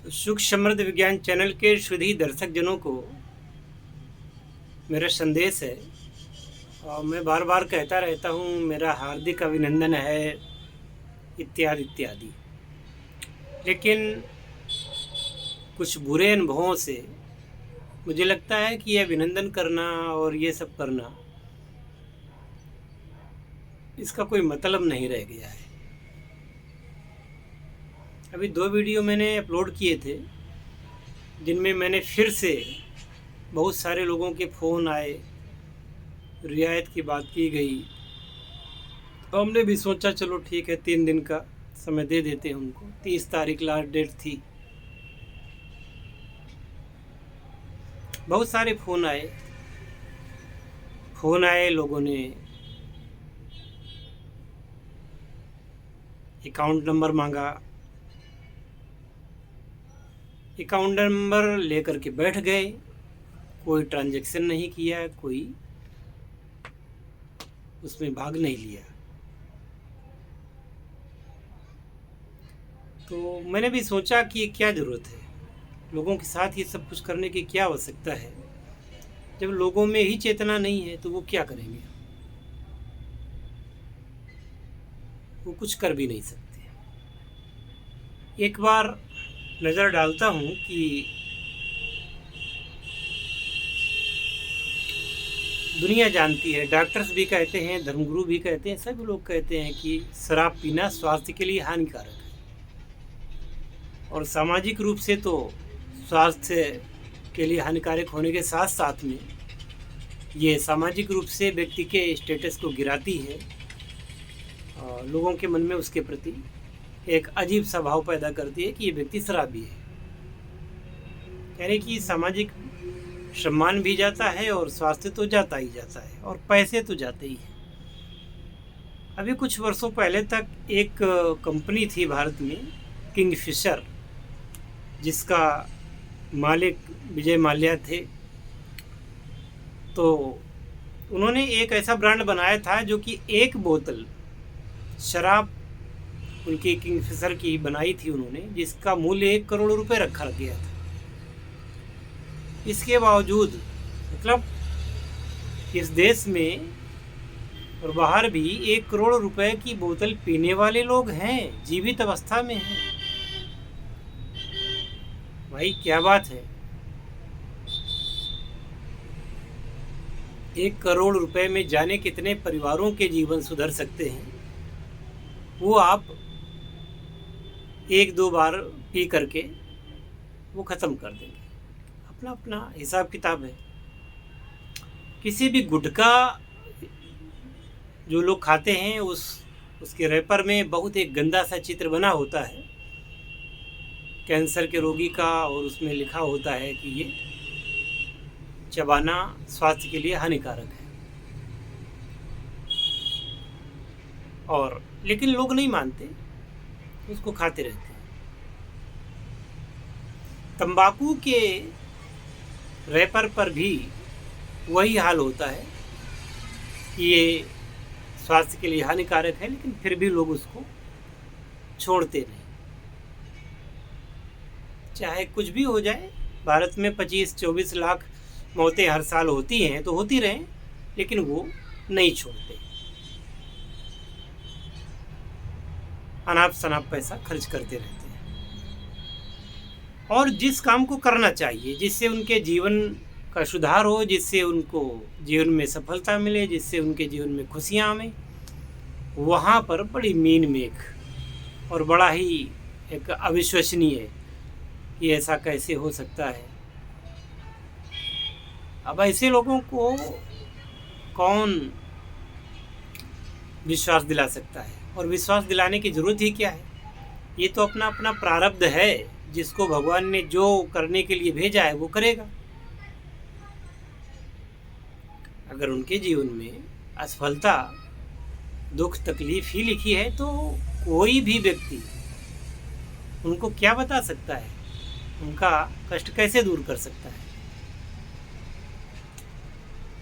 सुख समृद्ध विज्ञान चैनल के शुद्धी दर्शक जनों को मेरा संदेश है और मैं बार बार कहता रहता हूँ, मेरा हार्दिक अभिनंदन है इत्यादि इत्यादि। लेकिन कुछ बुरे अनुभवों से मुझे लगता है कि ये अभिनंदन करना और ये सब करना, इसका कोई मतलब नहीं रह गया है। अभी 2 वीडियो मैंने अपलोड किए थे जिनमें मैंने फिर से बहुत सारे लोगों के फ़ोन आए, रियायत की बात की गई। तो हमने भी सोचा चलो ठीक है, 3 दिन का समय दे देते हैं उनको। 30 तारीख लास्ट डेट थी। बहुत सारे फ़ोन आए, लोगों ने अकाउंट नंबर मांगा। अकाउंट नंबर लेकर के बैठ गए, कोई ट्रांजैक्शन नहीं किया, कोई उसमें भाग नहीं लिया। तो मैंने भी सोचा कि क्या ज़रूरत है, लोगों के साथ ये सब कुछ करने की क्या आवश्यकता है। जब लोगों में ही चेतना नहीं है तो वो क्या करेंगे, वो कुछ कर भी नहीं सकते। एक बार नज़र डालता हूँ कि दुनिया जानती है, डॉक्टर्स भी कहते हैं, धर्मगुरु भी कहते हैं, सभी लोग कहते हैं कि शराब पीना स्वास्थ्य के लिए हानिकारक है। और सामाजिक रूप से तो स्वास्थ्य के लिए हानिकारक होने के साथ साथ में ये सामाजिक रूप से व्यक्ति के स्टेटस को गिराती है और लोगों के मन में उसके प्रति एक अजीब सा भाव पैदा करती है कि ये व्यक्ति शराबी है। यानी कि सामाजिक सम्मान भी जाता है और स्वास्थ्य तो जाता ही जाता है और पैसे तो जाते ही हैं। अभी कुछ वर्षों पहले तक एक कंपनी थी भारत में, किंगफिशर, जिसका मालिक विजय माल्या थे। तो उन्होंने एक ऐसा ब्रांड बनाया था जो कि एक बोतल शराब उनकी किंगफिशर की बनाई थी उन्होंने, जिसका मूल्य 1 करोड़ रुपए रखा गया था। इसके बावजूद मतलब इस देश में और बाहर भी 1 करोड़ रुपए की बोतल पीने वाले लोग हैं, जीवित अवस्था में हैं। भाई क्या बात है, 1 करोड़ रुपए में जाने कितने परिवारों के जीवन सुधर सकते हैं, वो आप 1-2 बार पी करके वो ख़त्म कर देंगे। अपना अपना हिसाब किताब है। किसी भी गुटखा जो लोग खाते हैं उसके रैपर में बहुत एक गंदा सा चित्र बना होता है कैंसर के रोगी का, और उसमें लिखा होता है कि ये चबाना स्वास्थ्य के लिए हानिकारक है। और लेकिन लोग नहीं मानते, उसको खाते रहते हैं। तंबाकू के रैपर पर भी वही हाल होता है कि ये स्वास्थ्य के लिए हानिकारक है, लेकिन फिर भी लोग उसको छोड़ते नहीं। चाहे कुछ भी हो जाए, भारत में 25-24 लाख मौतें हर साल होती हैं, तो होती रहें, लेकिन वो नहीं छोड़ते। अनाप शनाप पैसा खर्च करते रहते हैं। और जिस काम को करना चाहिए, जिससे उनके जीवन का सुधार हो, जिससे उनको जीवन में सफलता मिले, जिससे उनके जीवन में खुशियाँ आवें, वहाँ पर बड़ी मीन मेख और बड़ा ही एक अविश्वसनीय कि ऐसा कैसे हो सकता है। अब ऐसे लोगों को कौन विश्वास दिला सकता है, और विश्वास दिलाने की ज़रूरत ही क्या है। ये तो अपना अपना प्रारब्ध है, जिसको भगवान ने जो करने के लिए भेजा है वो करेगा। अगर उनके जीवन में असफलता, दुख, तकलीफ ही लिखी है, तो कोई भी व्यक्ति उनको क्या बता सकता है, उनका कष्ट कैसे दूर कर सकता है।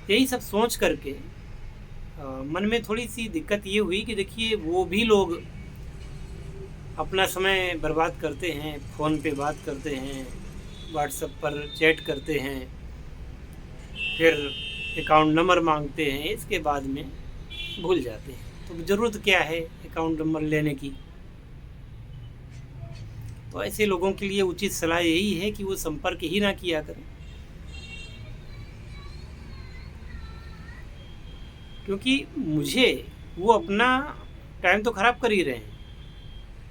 यही सब सोच करके मन में थोड़ी सी दिक्कत ये हुई कि देखिए, वो भी लोग अपना समय बर्बाद करते हैं, फ़ोन पे बात करते हैं, व्हाट्सएप पर चैट करते हैं, फिर अकाउंट नंबर मांगते हैं, इसके बाद में भूल जाते हैं। तो ज़रूरत क्या है अकाउंट नंबर लेने की? तो ऐसे लोगों के लिए उचित सलाह यही है कि वो संपर्क ही ना किया करें, क्योंकि मुझे वो अपना टाइम तो ख़राब कर ही रहे हैं,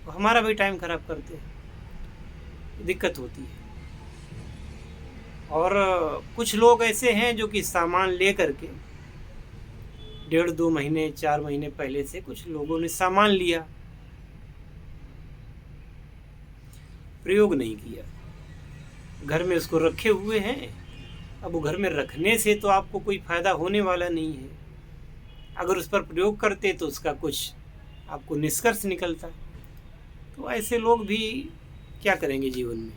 तो हमारा भी टाइम ख़राब करते हैं, दिक्कत होती है। और कुछ लोग ऐसे हैं जो कि सामान ले करके 1.5-2 महीने 4 महीने पहले से कुछ लोगों ने सामान लिया, प्रयोग नहीं किया, घर में उसको रखे हुए हैं। अब वो घर में रखने से तो आपको कोई फ़ायदा होने वाला नहीं है। अगर उस पर प्रयोग करते तो उसका कुछ आपको निष्कर्ष निकलता। तो ऐसे लोग भी क्या करेंगे जीवन में?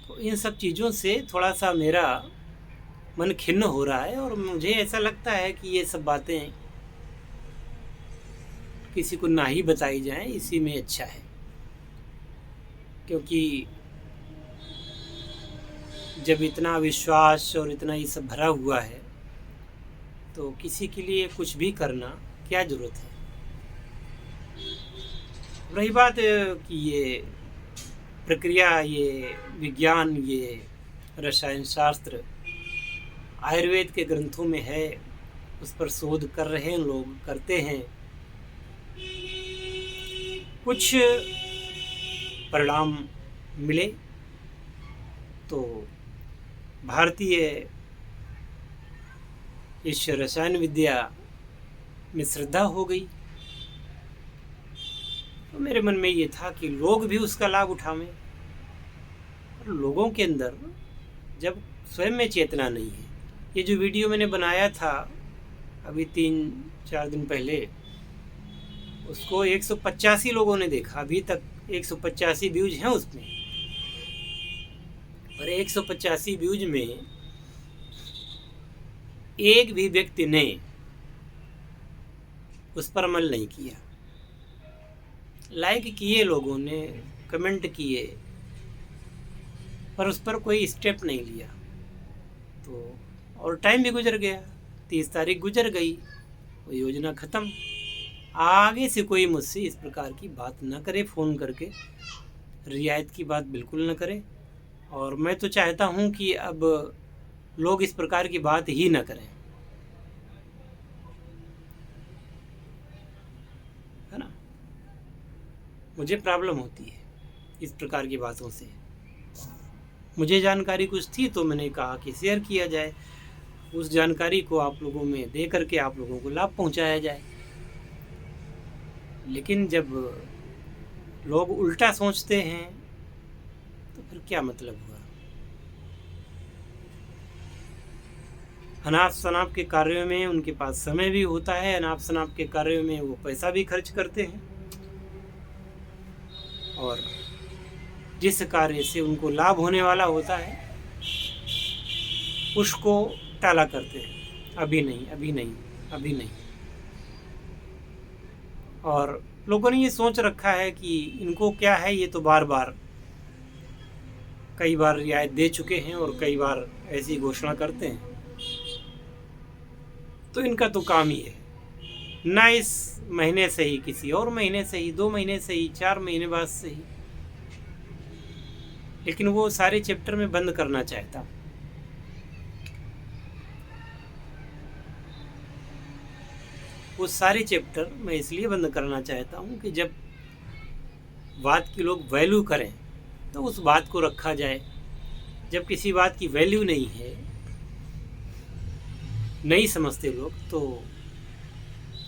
तो इन सब चीज़ों से थोड़ा सा मेरा मन खिन्न हो रहा है, और मुझे ऐसा लगता है कि ये सब बातें किसी को ना ही बताई जाएं, इसी में अच्छा है। क्योंकि जब इतना विश्वास और इतना ये सब भरा हुआ है, तो किसी के लिए कुछ भी करना क्या ज़रूरत है। रही बात कि ये प्रक्रिया, ये विज्ञान, ये रसायन शास्त्र आयुर्वेद के ग्रंथों में है, उस पर शोध कर रहे हैं लोग, करते हैं, कुछ परिणाम मिले तो भारतीय इस रसायन विद्या में श्रद्धा हो गई। तो मेरे मन में ये था कि लोग भी उसका लाभ उठावें। और लोगों के अंदर जब स्वयं में चेतना नहीं है, ये जो वीडियो मैंने बनाया था अभी 3-4 दिन पहले, उसको 185 लोगों ने देखा। अभी तक 185 व्यूज हैं उसमें, और 185 व्यूज में एक भी व्यक्ति ने उस पर अमल नहीं किया। लाइक किए लोगों ने, कमेंट किए, पर उस पर कोई स्टेप नहीं लिया। तो और टाइम भी गुजर गया, 30 तारीख गुजर गई, वो योजना ख़त्म। आगे से कोई मुझसे इस प्रकार की बात न करे, फ़ोन करके रियायत की बात बिल्कुल न करे। और मैं तो चाहता हूँ कि अब लोग इस प्रकार की बात ही न करें, है ना। मुझे प्रॉब्लम होती है इस प्रकार की बातों से। मुझे जानकारी कुछ थी तो मैंने कहा कि शेयर किया जाए, उस जानकारी को आप लोगों में दे करके आप लोगों को लाभ पहुंचाया जाए। लेकिन जब लोग उल्टा सोचते हैं तो फिर क्या मतलब हुआ। अनाप शनाप के कार्यों में उनके पास समय भी होता है, अनाप शनाप के कार्यों में वो पैसा भी खर्च करते हैं, और जिस कार्य से उनको लाभ होने वाला होता है उसको टाला करते हैं, अभी नहीं, अभी नहीं, अभी नहीं। और लोगों ने ये सोच रखा है कि इनको क्या है, ये तो बार बार कई बार रियायत दे चुके हैं और कई बार ऐसी घोषणा करते हैं, तो इनका तो काम ही है, ना इस महीने से ही, किसी और महीने से ही, 2 महीने से ही, 4 महीने बाद से ही। लेकिन वो सारे चैप्टर में बंद करना चाहता। वो सारे चैप्टर मैं इसलिए बंद करना चाहता हूँ कि जब बात की लोग वैल्यू करें तो उस बात को रखा जाए। जब किसी बात की वैल्यू नहीं है, नहीं समझते लोग, तो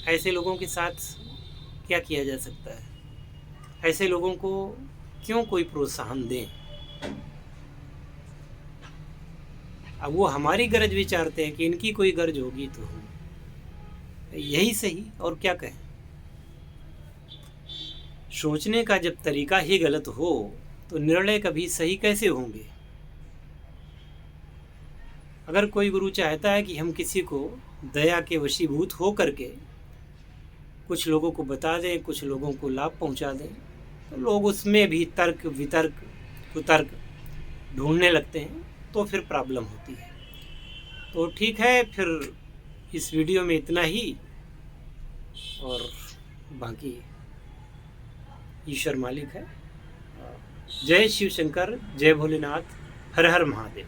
ऐसे लोगों के साथ क्या किया जा सकता है? ऐसे लोगों को क्यों कोई प्रोत्साहन दें? अब वो हमारी गरज विचारते हैं कि इनकी कोई गरज होगी तो यही सही, और क्या कहें। सोचने का जब तरीका ही गलत हो तो निर्णय कभी सही कैसे होंगे। अगर कोई गुरु चाहता है कि हम किसी को दया के वशीभूत हो करके कुछ लोगों को बता दें, कुछ लोगों को लाभ पहुंचा दें, तो लोग उसमें भी तर्क वितर्क कुतर्क ढूंढने लगते हैं, तो फिर प्रॉब्लम होती है। तो ठीक है, फिर इस वीडियो में इतना ही, और बाकी ईश्वर मालिक है। जय शिव शंकर, जय भोलेनाथ, हर हर महादेव।